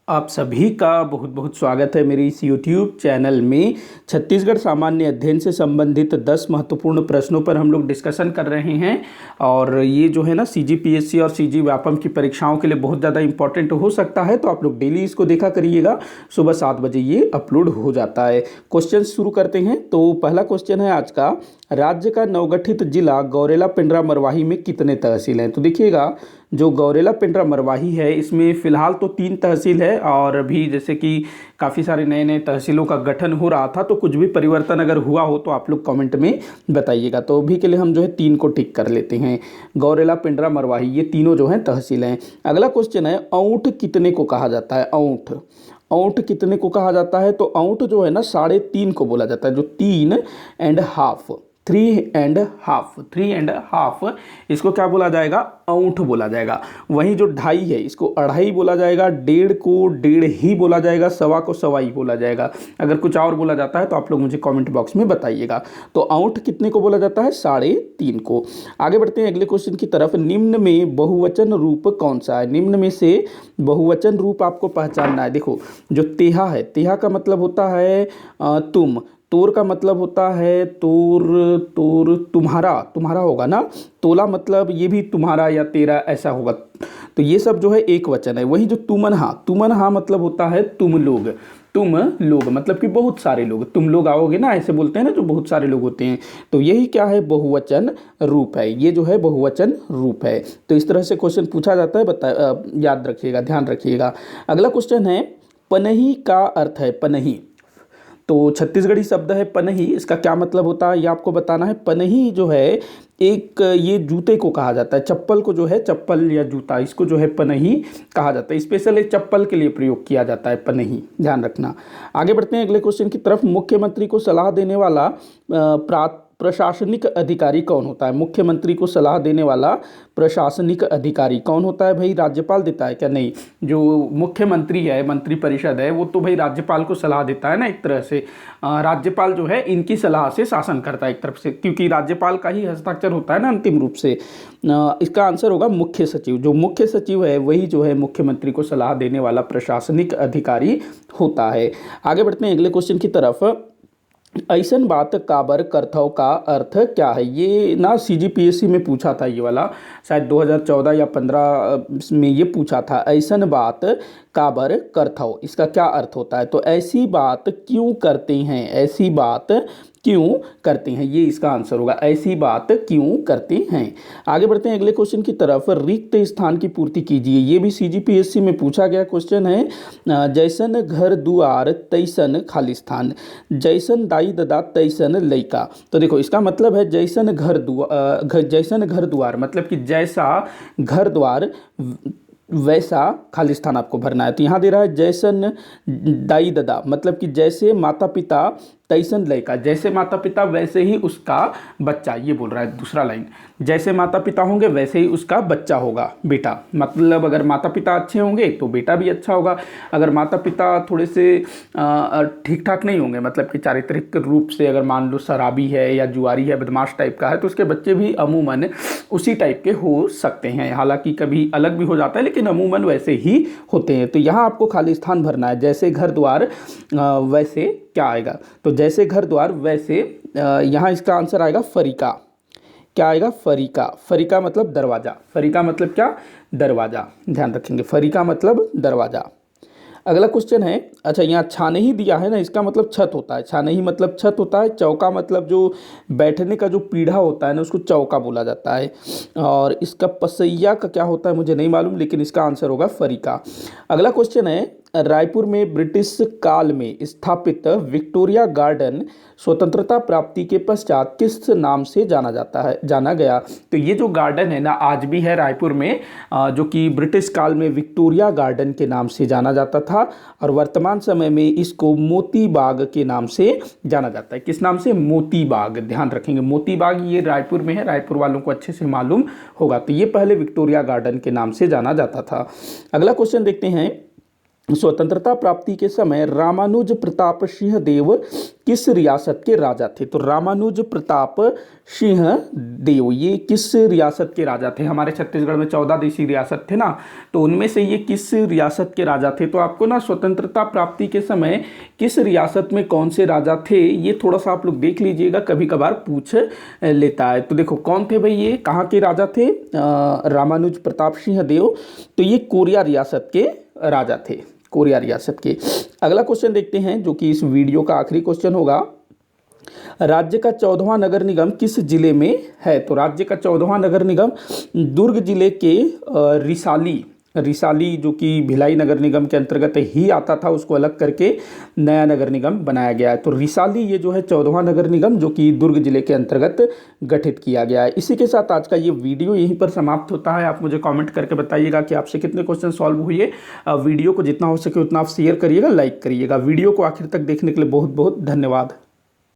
आप सभी का बहुत बहुत स्वागत है मेरे इस YouTube चैनल में। छत्तीसगढ़ सामान्य अध्ययन से संबंधित 10 महत्वपूर्ण प्रश्नों पर हम लोग डिस्कशन कर रहे हैं। और ये जो है ना CGPSC और CG व्यापम की परीक्षाओं के लिए बहुत ज़्यादा इंपॉर्टेंट हो सकता है, तो आप लोग डेली इसको देखा करिएगा। सुबह 7 बजे ये अपलोड हो जाता है। क्वेश्चन शुरू करते हैं। तो पहला क्वेश्चन है आज का, राज्य का नवगठित जिला गौरेला पिंडरा मरवाही में कितने तहसील हैं? तो देखिएगा, जो गौरेला पिंडरा मरवाही है इसमें फ़िलहाल तो 3 तहसील है, और अभी जैसे कि काफ़ी सारे नए नए तहसीलों का गठन हो रहा था, तो कुछ भी परिवर्तन अगर हुआ हो तो आप लोग कमेंट में बताइएगा। तो अभी के लिए हम जो है 3 को टिक कर लेते हैं। गौरेला पिंडरा मरवाही ये तीनों जो हैं तहसील हैं। अगला क्वेश्चन है, औंठ कितने को कहा जाता है? औंठ औंठ कितने को कहा जाता है? तो औंठ जो है ना 3.5 को बोला जाता है। जो 3.5 3.5 इसको क्या बोला जाएगा? औंठ बोला जाएगा। वहीं जो 2.5 है इसको 2.5 बोला जाएगा, 1.5 को 1.5 ही बोला जाएगा, 1.25 को 1.25 बोला जाएगा। अगर कुछ और बोला जाता है तो आप लोग मुझे कमेंट बॉक्स में बताइएगा। तो औंठ कितने को बोला जाता है? 3.5 को। आगे बढ़ते हैं अगले क्वेश्चन की तरफ। निम्न में बहुवचन रूप कौन सा है? निम्न में से बहुवचन रूप आपको पहचानना है। देखो, जो तेहा है, तेहा का मतलब होता है तुम, तोर का मतलब होता है तोर तुम्हारा होगा ना। तोला मतलब ये भी तुम्हारा या तेरा ऐसा होगा। तो ये सब जो है एक वचन है। वही जो तुमनहा मतलब होता है तुम लोग मतलब कि बहुत सारे लोग। तुम लोग आओगे ना, ऐसे बोलते हैं ना, जो बहुत सारे लोग होते हैं। तो यही क्या है? बहुवचन रूप है। ये जो है बहुवचन रूप है। तो इस तरह से क्वेश्चन पूछा जाता है, याद रखिएगा, ध्यान रखिएगा। अगला क्वेश्चन है, पनही का अर्थ है पनही। तो छत्तीसगढ़ी शब्द है पनही। इसका क्या मतलब होता है ये आपको बताना है। पनही जो है एक ये जूते को कहा जाता है। चप्पल को जो है, चप्पल या जूता, इसको जो है पनही कहा जाता है। स्पेशल एक चप्पल के लिए प्रयोग किया जाता है पनही, ध्यान रखना। आगे बढ़ते हैं अगले क्वेश्चन की तरफ। मुख्यमंत्री को सलाह देने वाला प्रशासनिक अधिकारी कौन होता है? मुख्यमंत्री को सलाह देने वाला प्रशासनिक अधिकारी कौन होता है? भाई राज्यपाल देता है क्या? नहीं, जो मुख्यमंत्री है, मंत्रिपरिषद है, वो तो भाई राज्यपाल को सलाह देता है ना एक तरह से। राज्यपाल जो है इनकी सलाह से शासन करता है एक तरफ से, क्योंकि राज्यपाल का ही हस्ताक्षर होता है ना अंतिम रूप से। इसका आंसर होगा मुख्य सचिव। जो मुख्य सचिव है वही जो है मुख्यमंत्री को सलाह देने वाला प्रशासनिक अधिकारी होता है। आगे बढ़ते हैं अगले क्वेश्चन की तरफ। ऐसन बात काबर करथव का अर्थ क्या है? ये ना CGPSC में पूछा था, ये वाला शायद 2014 या 15 में ये पूछा था। ऐसन बात काबर करथव, इसका क्या अर्थ होता है? तो ऐसी बात क्यों करते हैं, ऐसी बात क्यों करते हैं, ये इसका आंसर होगा। ऐसी बात क्यों करते हैं। आगे बढ़ते हैं अगले क्वेश्चन की तरफ। रिक्त स्थान की पूर्ति कीजिए। ये भी CGPSC में पूछा गया क्वेश्चन है। जैसन घर दुआर तैसन खाली स्थान, जैसन दाई ददा तैसन लइका। तो देखो, इसका मतलब है जैसन घर द्वार मतलब कि जैसा घर द्वार वैसा खाली स्थान आपको भरना है। तो यहाँ दे रहा है जैसन दाई ददा मतलब कि जैसे माता पिता तैसन लड़का, जैसे माता पिता वैसे ही उसका बच्चा। ये बोल रहा है दूसरा लाइन, जैसे माता पिता होंगे वैसे ही उसका बच्चा होगा, बेटा। मतलब अगर माता पिता अच्छे होंगे तो बेटा भी अच्छा होगा। अगर माता पिता थोड़े से ठीक ठाक नहीं होंगे, मतलब कि चारित्रिक रूप से अगर मान लो शराबी है या जुआरी है, बदमाश टाइप का है, तो उसके बच्चे भी अमूमन उसी टाइप के हो सकते हैं। हालांकि कभी अलग भी हो जाता है, लेकिन अमूमन वैसे ही होते हैं। तो यहाँ आपको खाली स्थान भरना है। जैसे घर द्वार वैसे क्या आएगा? तो जैसे घर द्वार वैसे यहाँ इसका आंसर आएगा फरीका। क्या आएगा? फरीका। फरीका मतलब दरवाजा। फरीका मतलब क्या? दरवाजा। ध्यान रखेंगे, फरीका मतलब दरवाजा। अगला क्वेश्चन है, अच्छा यहाँ छानही दिया है ना, इसका मतलब छत होता है। छानही मतलब छत होता है। चौका मतलब जो बैठने का जो पीढ़ा होता है ना, उसको चौका बोला जाता है। और इसका पसैया का क्या होता है मुझे नहीं मालूम, लेकिन इसका आंसर होगा फरीका। अगला क्वेश्चन है, रायपुर में ब्रिटिश काल में स्थापित विक्टोरिया गार्डन स्वतंत्रता प्राप्ति के पश्चात किस नाम से जाना गया? तो ये जो गार्डन है ना आज भी है रायपुर में, जो कि ब्रिटिश काल में विक्टोरिया गार्डन के नाम से जाना जाता था, और वर्तमान समय में इसको मोती बाग के नाम से जाना जाता है। किस नाम से? मोती बाग। ध्यान रखेंगे, मोती बाग ये रायपुर में है, रायपुर वालों को अच्छे से मालूम होगा। तो ये पहले विक्टोरिया गार्डन के नाम से जाना जाता था। अगला क्वेश्चन देखते हैं, स्वतंत्रता प्राप्ति के समय रामानुज प्रताप सिंह देव किस रियासत के राजा थे? तो रामानुज प्रताप सिंह देव ये किस रियासत के राजा थे? हमारे छत्तीसगढ़ में 14 देशी रियासत थे ना, तो उनमें से ये किस रियासत के राजा थे? तो आपको ना स्वतंत्रता प्राप्ति के समय किस रियासत में कौन से राजा थे, ये थोड़ा सा आप लोग देख लीजिएगा, कभी कभार पूछ लेता है। तो देखो कौन थे भाई, ये कहाँ के राजा थे? रामानुज प्रताप सिंह देव, तो ये कोरिया रियासत के राजा थे, कोरिया रियासत के। अगला क्वेश्चन देखते हैं जो कि इस वीडियो का आखिरी क्वेश्चन होगा। राज्य का 14वां नगर निगम किस जिले में है? तो राज्य का 14वां नगर निगम दुर्ग जिले के रिसाली जो कि भिलाई नगर निगम के अंतर्गत ही आता था, उसको अलग करके नया नगर निगम बनाया गया है। तो रिसाली ये जो है 14वां नगर निगम जो कि दुर्ग जिले के अंतर्गत गठित किया गया है। इसी के साथ आज का ये वीडियो यहीं पर समाप्त होता है। आप मुझे कमेंट करके बताइएगा कि आपसे कितने क्वेश्चन सॉल्व हुए। वीडियो को जितना हो सके उतना आप शेयर करिएगा, लाइक करिएगा। वीडियो को आखिर तक देखने के लिए बहुत बहुत धन्यवाद।